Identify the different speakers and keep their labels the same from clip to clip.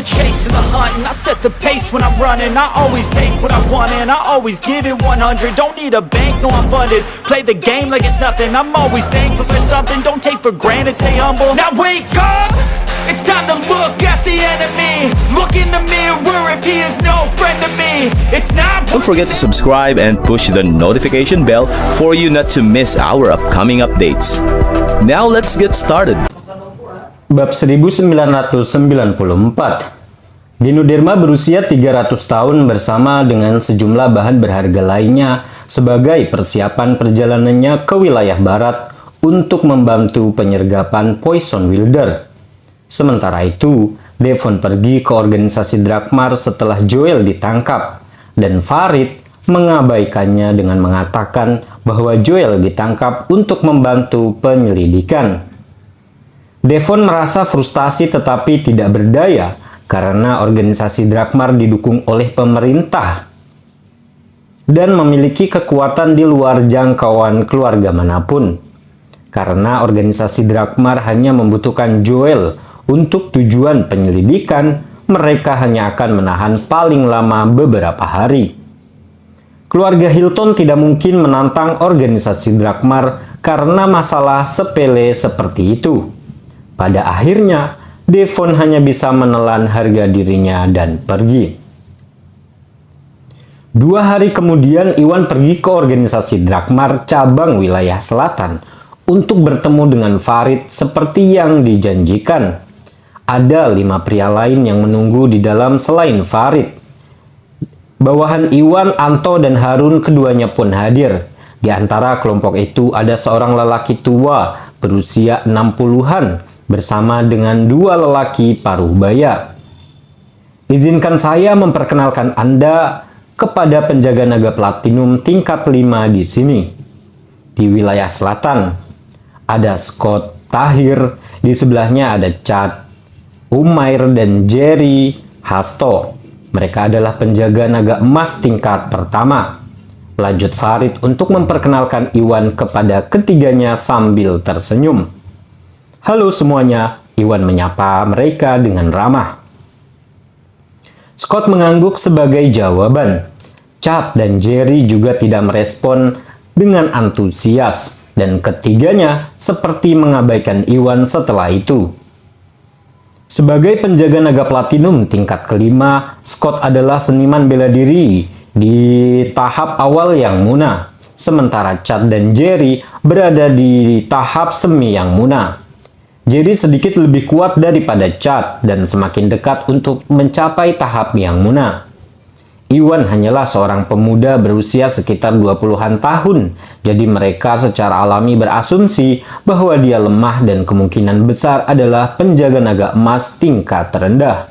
Speaker 1: the chase and the hunt, and I set the pace when I'm running. I always take what I want and I always give it 100. Don't need a bank, no I'm funded. Play the game like it's nothing. I'm always thankful for something. Don't take for granted, stay humble. Now wake up, it's time to look at the enemy. Look in the mirror if he is no friend to me. It's not.
Speaker 2: Don't forget to subscribe and push the notification bell for you not to miss our upcoming updates. Now let's get started.
Speaker 3: Bab 1994. Dino Derma berusia 300 tahun bersama dengan sejumlah bahan berharga lainnya sebagai persiapan perjalanannya ke wilayah barat untuk membantu penyergapan Poison Wilder. Sementara itu, Devon pergi ke organisasi Drakmar setelah Joel ditangkap, dan Farid mengabaikannya dengan mengatakan bahwa Joel ditangkap untuk membantu penyelidikan. Devon merasa frustasi tetapi tidak berdaya karena organisasi Drakmar didukung oleh pemerintah dan memiliki kekuatan di luar jangkauan keluarga manapun. Karena organisasi Drakmar hanya membutuhkan Joel untuk tujuan penyelidikan, mereka hanya akan menahan paling lama beberapa hari. Keluarga Hilton tidak mungkin menantang organisasi Drakmar karena masalah sepele seperti itu. Pada akhirnya, Devon hanya bisa menelan harga dirinya dan pergi. 2 hari kemudian, Iwan pergi ke organisasi Drakmar cabang wilayah selatan untuk bertemu dengan Farid seperti yang dijanjikan. Ada 5 pria lain yang menunggu di dalam selain Farid. Bawahan Iwan, Anto, dan Harun keduanya pun hadir. Di antara kelompok itu ada seorang lelaki tua berusia 60-an bersama dengan 2 lelaki paruh baya. Izinkan saya memperkenalkan Anda kepada penjaga naga platinum tingkat 5 di sini. Di wilayah selatan ada Scott Tahir, di sebelahnya ada Chad, Umair, dan Jerry Hasto. Mereka adalah penjaga naga emas tingkat pertama. Lanjut Farid untuk memperkenalkan Iwan kepada ketiganya sambil tersenyum. Halo semuanya, Iwan menyapa mereka dengan ramah. Scott mengangguk sebagai jawaban. Chad dan Jerry juga tidak merespon dengan antusias, dan ketiganya seperti mengabaikan Iwan setelah itu. Sebagai penjaga naga platinum tingkat kelima, Scott adalah seniman bela diri di tahap awal yang muna, sementara Chad dan Jerry berada di tahap semi yang muna. Jerry sedikit lebih kuat daripada Chad dan semakin dekat untuk mencapai tahap yang muna. Iwan hanyalah seorang pemuda berusia sekitar 20-an tahun, jadi mereka secara alami berasumsi bahwa dia lemah dan kemungkinan besar adalah penjaga naga emas tingkat terendah.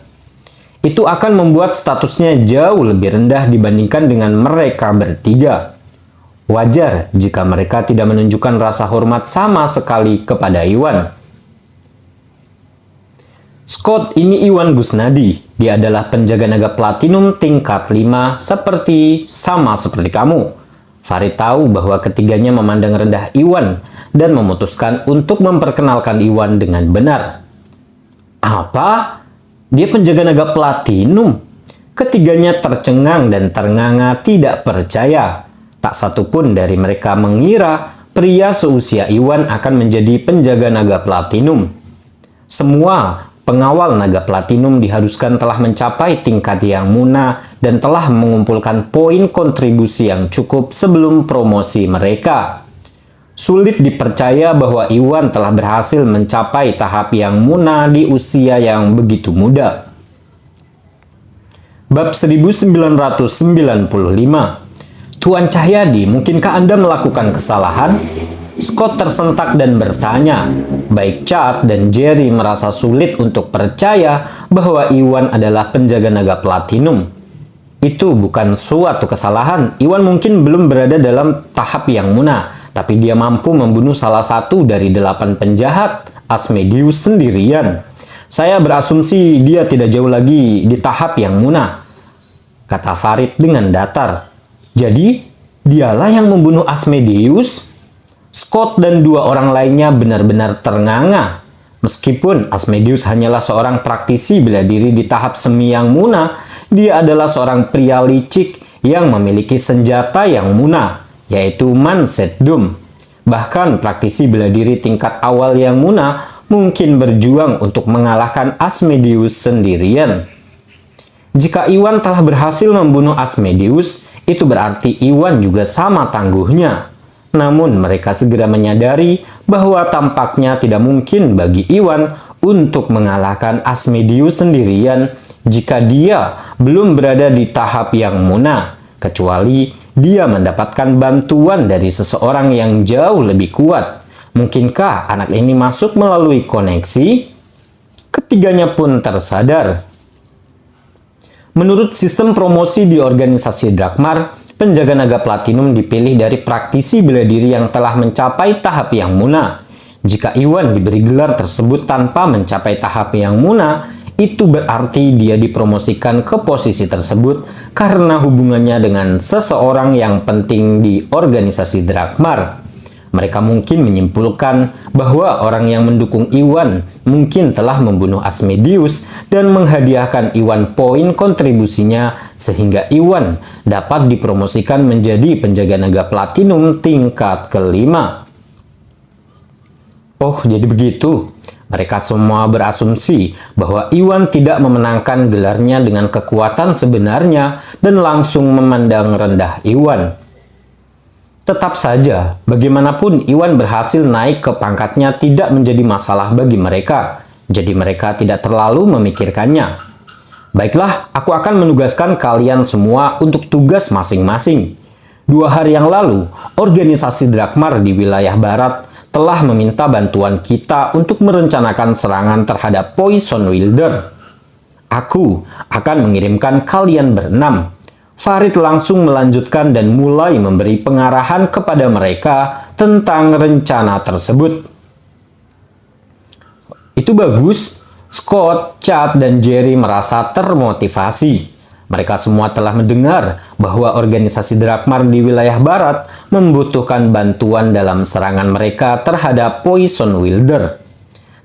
Speaker 3: Itu akan membuat statusnya jauh lebih rendah dibandingkan dengan mereka bertiga. Wajar jika mereka tidak menunjukkan rasa hormat sama sekali kepada Iwan. Scott, ini Iwan Gusnadi. Dia adalah penjaga naga platinum tingkat 5 sama seperti kamu. Farid tahu bahwa ketiganya memandang rendah Iwan dan memutuskan untuk memperkenalkan Iwan dengan benar. Apa? Dia penjaga naga platinum? Ketiganya tercengang dan ternganga tidak percaya. Tak satupun dari mereka mengira pria seusia Iwan akan menjadi penjaga naga platinum. Semua pengawal naga platinum diharuskan telah mencapai tingkat yang muna dan telah mengumpulkan poin kontribusi yang cukup sebelum promosi mereka. Sulit dipercaya bahwa Iwan telah berhasil mencapai tahap yang muna di usia yang begitu muda. Bab 1995. Tuan Cahyadi, mungkinkah Anda melakukan kesalahan? Scott tersentak dan bertanya. Baik Chad dan Jerry merasa sulit untuk percaya bahwa Iwan adalah penjaga naga platinum. Itu bukan suatu kesalahan. Iwan mungkin belum berada dalam tahap yang muna, tapi dia mampu membunuh salah satu dari 8 penjahat Asmodeus sendirian. Saya berasumsi dia tidak jauh lagi di tahap yang muna, kata Farid dengan datar. Jadi, dialah yang membunuh Asmodeus? Scott dan 2 orang lainnya benar-benar ternganga. Meskipun Asmodeus hanyalah seorang praktisi bela diri di tahap semi yang muna, dia adalah seorang pria licik yang memiliki senjata yang muna, yaitu Manset Doom. Bahkan praktisi bela diri tingkat awal yang muna mungkin berjuang untuk mengalahkan Asmodeus sendirian. Jika Iwan telah berhasil membunuh Asmodeus, itu berarti Iwan juga sama tangguhnya. Namun mereka segera menyadari bahwa tampaknya tidak mungkin bagi Iwan untuk mengalahkan Asmodeus sendirian jika dia belum berada di tahap yang muna, kecuali dia mendapatkan bantuan dari seseorang yang jauh lebih kuat. Mungkinkah anak ini masuk melalui koneksi? Ketiganya pun tersadar. Menurut sistem promosi di organisasi Drakmar, penjaga naga platinum dipilih dari praktisi bela diri yang telah mencapai tahap yang muna. Jika Iwan diberi gelar tersebut tanpa mencapai tahap yang muna, itu berarti dia dipromosikan ke posisi tersebut karena hubungannya dengan seseorang yang penting di organisasi Drakmar. Mereka mungkin menyimpulkan bahwa orang yang mendukung Iwan mungkin telah membunuh Asmodeus dan menghadiahkan Iwan poin kontribusinya sehingga Iwan dapat dipromosikan menjadi penjaga naga platinum tingkat kelima. Oh, jadi begitu. Mereka semua berasumsi bahwa Iwan tidak memenangkan gelarnya dengan kekuatan sebenarnya dan langsung memandang rendah Iwan. Tetap saja, bagaimanapun Iwan berhasil naik ke pangkatnya tidak menjadi masalah bagi mereka, jadi mereka tidak terlalu memikirkannya. Baiklah, aku akan menugaskan kalian semua untuk tugas masing-masing. 2 hari yang lalu, organisasi Drakmar di wilayah barat telah meminta bantuan kita untuk merencanakan serangan terhadap Poison Wielder. Aku akan mengirimkan kalian berenam. Farid langsung melanjutkan dan mulai memberi pengarahan kepada mereka tentang rencana tersebut. Itu bagus. Scott, Chad, dan Jerry merasa termotivasi. Mereka semua telah mendengar bahwa organisasi Drakmar di wilayah barat membutuhkan bantuan dalam serangan mereka terhadap Poison Wielder.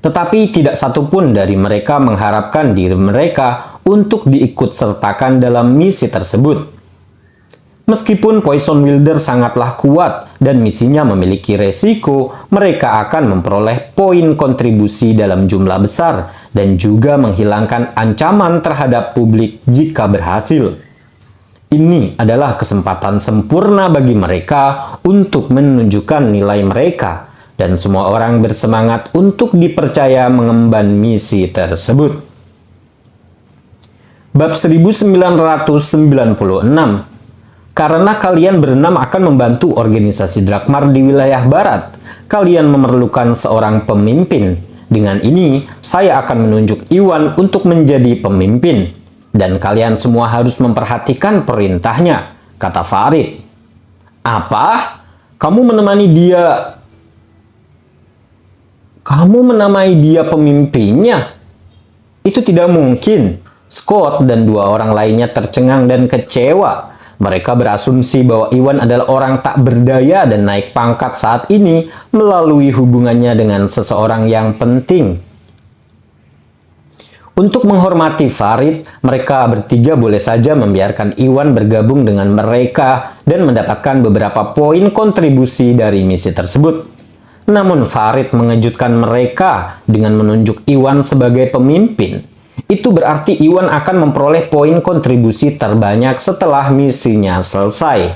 Speaker 3: Tetapi tidak satupun dari mereka mengharapkan diri mereka untuk diikut-sertakan dalam misi tersebut. Meskipun Poison Wielder sangatlah kuat dan misinya memiliki resiko, mereka akan memperoleh poin kontribusi dalam jumlah besar dan juga menghilangkan ancaman terhadap publik jika berhasil. Ini adalah kesempatan sempurna bagi mereka untuk menunjukkan nilai mereka, dan semua orang bersemangat untuk dipercaya mengemban misi tersebut. Bab 1996. Karena kalian berenam akan membantu organisasi Drakmar di wilayah barat, kalian memerlukan seorang pemimpin. Dengan ini, saya akan menunjuk Iwan untuk menjadi pemimpin. Dan kalian semua harus memperhatikan perintahnya, kata Farid. Apa? Kamu menamai dia pemimpinnya? Itu tidak mungkin. Scott dan 2 orang lainnya tercengang dan kecewa. Mereka berasumsi bahwa Iwan adalah orang tak berdaya dan naik pangkat saat ini melalui hubungannya dengan seseorang yang penting. Untuk menghormati Farid, mereka bertiga boleh saja membiarkan Iwan bergabung dengan mereka dan mendapatkan beberapa poin kontribusi dari misi tersebut. Namun Farid mengejutkan mereka dengan menunjuk Iwan sebagai pemimpin. Itu berarti Iwan akan memperoleh poin kontribusi terbanyak setelah misinya selesai.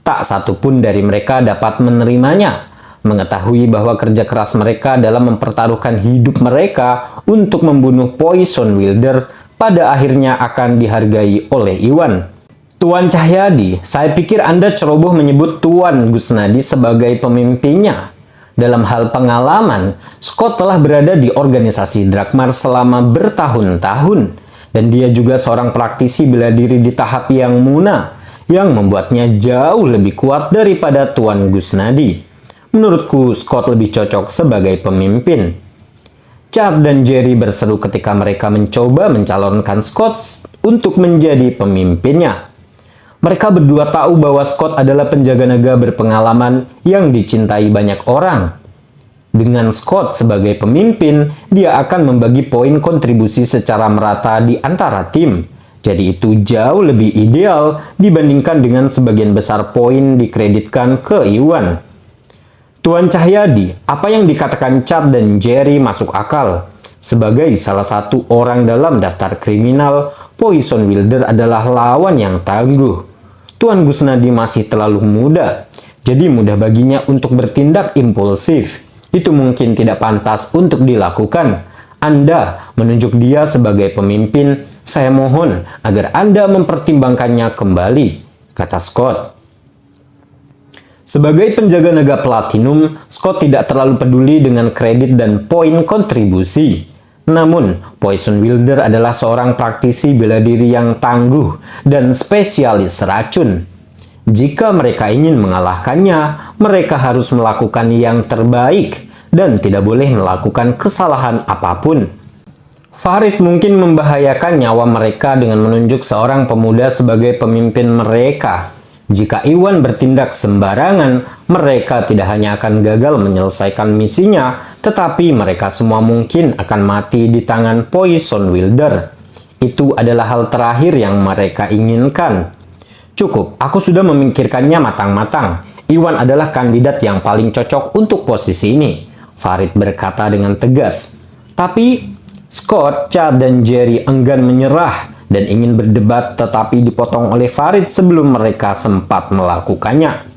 Speaker 3: Tak satu pun dari mereka dapat menerimanya, mengetahui bahwa kerja keras mereka dalam mempertaruhkan hidup mereka untuk membunuh Poison Wielder pada akhirnya akan dihargai oleh Iwan. Tuan Cahyadi, saya pikir Anda ceroboh menyebut Tuan Gusnadi sebagai pemimpinnya. Dalam hal pengalaman, Scott telah berada di organisasi Drakmar selama bertahun-tahun, dan dia juga seorang praktisi bela diri di tahap yang muna, yang membuatnya jauh lebih kuat daripada Tuan Gusnadi. Menurutku, Scott lebih cocok sebagai pemimpin. Chad dan Jerry berseru ketika mereka mencoba mencalonkan Scott untuk menjadi pemimpinnya. Mereka berdua tahu bahwa Scott adalah penjaga naga berpengalaman yang dicintai banyak orang. Dengan Scott sebagai pemimpin, dia akan membagi poin kontribusi secara merata di antara tim. Jadi itu jauh lebih ideal dibandingkan dengan sebagian besar poin dikreditkan ke Iwan. Tuan Cahyadi, apa yang dikatakan Chad dan Jerry masuk akal. Sebagai salah satu orang dalam daftar kriminal, Poison Wilder adalah lawan yang tangguh. Tuan Gusnadi masih terlalu muda, jadi mudah baginya untuk bertindak impulsif. Itu mungkin tidak pantas untuk dilakukan. Anda menunjuk dia sebagai pemimpin. Saya mohon agar Anda mempertimbangkannya kembali, kata Scott. Sebagai penjaga naga platinum, Scott tidak terlalu peduli dengan kredit dan poin kontribusi. Namun, Poison Wilder adalah seorang praktisi bela diri yang tangguh dan spesialis racun. Jika mereka ingin mengalahkannya, mereka harus melakukan yang terbaik dan tidak boleh melakukan kesalahan apapun. Farid mungkin membahayakan nyawa mereka dengan menunjuk seorang pemuda sebagai pemimpin mereka. Jika Iwan bertindak sembarangan, mereka tidak hanya akan gagal menyelesaikan misinya, tetapi mereka semua mungkin akan mati di tangan Poison Wilder. Itu adalah hal terakhir yang mereka inginkan. Cukup, aku sudah memikirkannya matang-matang. Iwan adalah kandidat yang paling cocok untuk posisi ini, Farid berkata dengan tegas. Tapi Scott, Chad, dan Jerry enggan menyerah dan ingin berdebat, tetapi dipotong oleh Farid sebelum mereka sempat melakukannya.